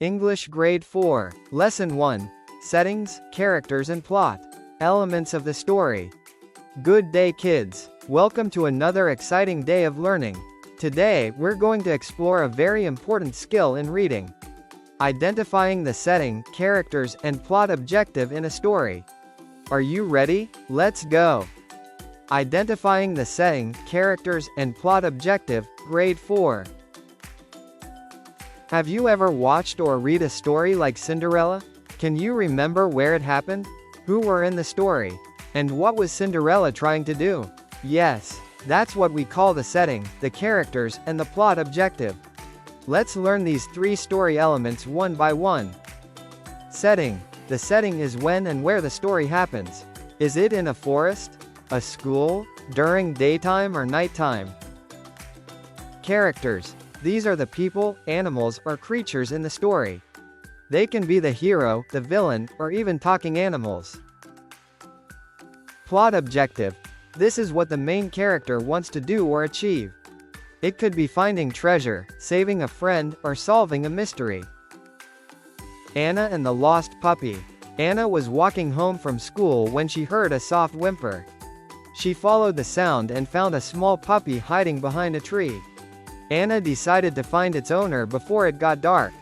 English Grade 4, Lesson 1, Settings, Characters and Plot. Elements of the story. Good day kids. Welcome to another exciting day of learning. Today, we're going to explore a very important skill in reading. Identifying the setting, characters, and plot objective in a story. Are you ready? Let's go. Identifying the setting, characters, and plot objective, Grade 4. Have you ever watched or read a story like Cinderella? Can you remember where it happened? Who were in the story? And what was Cinderella trying to do? Yes, that's what we call the setting, the characters, and the plot objective. Let's learn these three story elements one by one. Setting. The setting is when and where the story happens. Is it in a forest? A school? During daytime or nighttime? Characters. These are the people, animals, or creatures in the story. They can be the hero, the villain, or even talking animals. Plot objective. This is what the main character wants to do or achieve. It could be finding treasure, saving a friend, or solving a mystery. Anna and the Lost Puppy. Anna was walking home from school when she heard a soft whimper. She followed the sound and found a small puppy hiding behind a tree. Anna decided to find its owner before it got dark.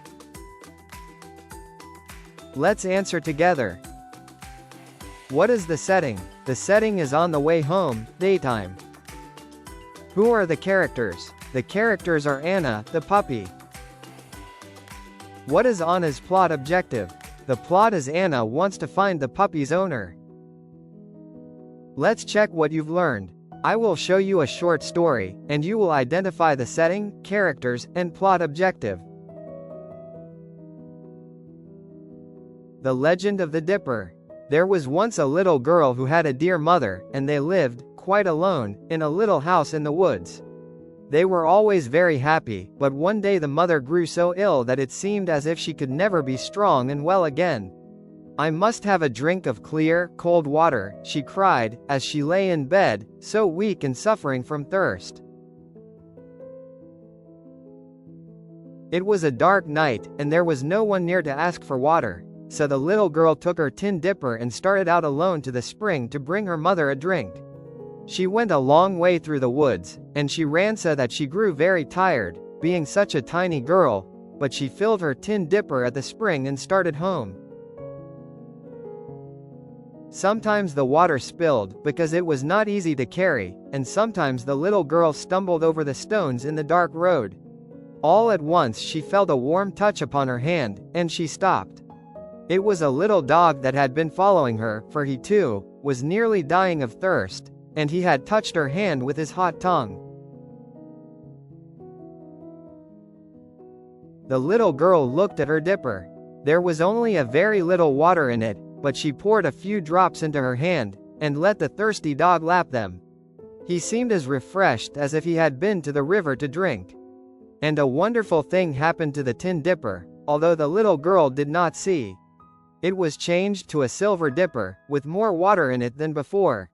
Let's answer together. What is the setting? The setting is on the way home, daytime. Who are the characters? The characters are Anna, the puppy. What is Anna's plot objective? The plot is Anna wants to find the puppy's owner. Let's check what you've learned. I will show you a short story, and you will identify the setting, characters, and plot objective. The Legend of the Dipper. There was once a little girl who had a dear mother, and they lived, quite alone, in a little house in the woods. They were always very happy, but one day the mother grew so ill that it seemed as if she could never be strong and well again. "I must have a drink of clear, cold water," she cried, as she lay in bed, so weak and suffering from thirst. It was a dark night, and there was no one near to ask for water, so the little girl took her tin dipper and started out alone to the spring to bring her mother a drink. She went a long way through the woods, and she ran so that she grew very tired, being such a tiny girl, but she filled her tin dipper at the spring and started home. Sometimes the water spilled, because it was not easy to carry, and sometimes the little girl stumbled over the stones in the dark road. All at once she felt a warm touch upon her hand, and she stopped. It was a little dog that had been following her, for he too was nearly dying of thirst, and he had touched her hand with his hot tongue. The little girl looked at her dipper. There was only a very little water in it, but she poured a few drops into her hand, and let the thirsty dog lap them. He seemed as refreshed as if he had been to the river to drink. And a wonderful thing happened to the tin dipper, although the little girl did not see. It was changed to a silver dipper, with more water in it than before.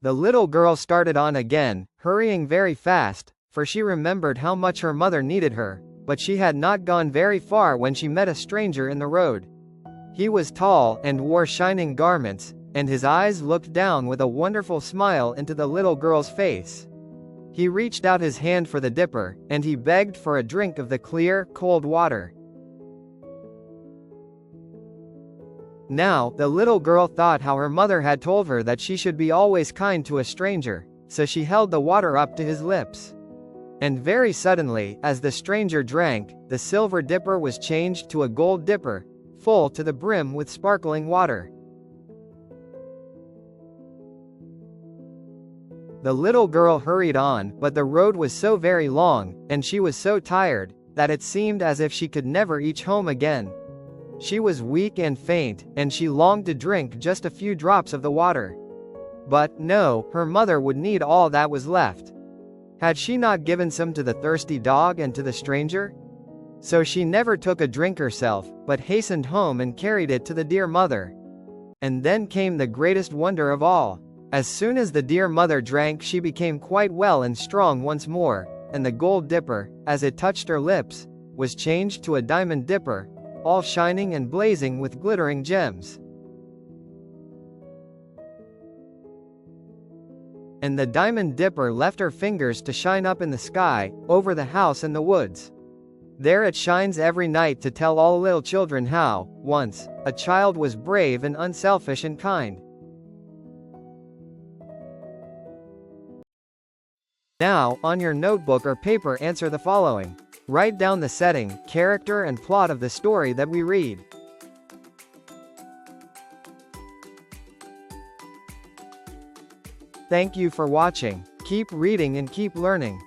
The little girl started on again, hurrying very fast, for she remembered how much her mother needed her. But she had not gone very far when she met a stranger in the road. He was tall and wore shining garments, and his eyes looked down with a wonderful smile into the little girl's face. He reached out his hand for the dipper, and he begged for a drink of the clear, cold water. Now, the little girl thought how her mother had told her that she should be always kind to a stranger, so she held the water up to his lips. And very suddenly, as the stranger drank, the silver dipper was changed to a gold dipper, full to the brim with sparkling water. The little girl hurried on, but the road was so very long, and she was so tired, that it seemed as if she could never reach home again. She was weak and faint, and she longed to drink just a few drops of the water. But, no, her mother would need all that was left. Had she not given some to the thirsty dog and to the stranger? So she never took a drink herself, but hastened home and carried it to the dear mother. And then came the greatest wonder of all. As soon as the dear mother drank, she became quite well and strong once more, and the gold dipper, as it touched her lips, was changed to a diamond dipper, all shining and blazing with glittering gems. And the diamond dipper left her fingers to shine up in the sky, over the house and the woods. There it shines every night to tell all little children how, once, a child was brave and unselfish and kind. Now, on your notebook or paper, answer the following. Write down the setting, character and plot of the story that we read. Thank you for watching. Keep reading and keep learning.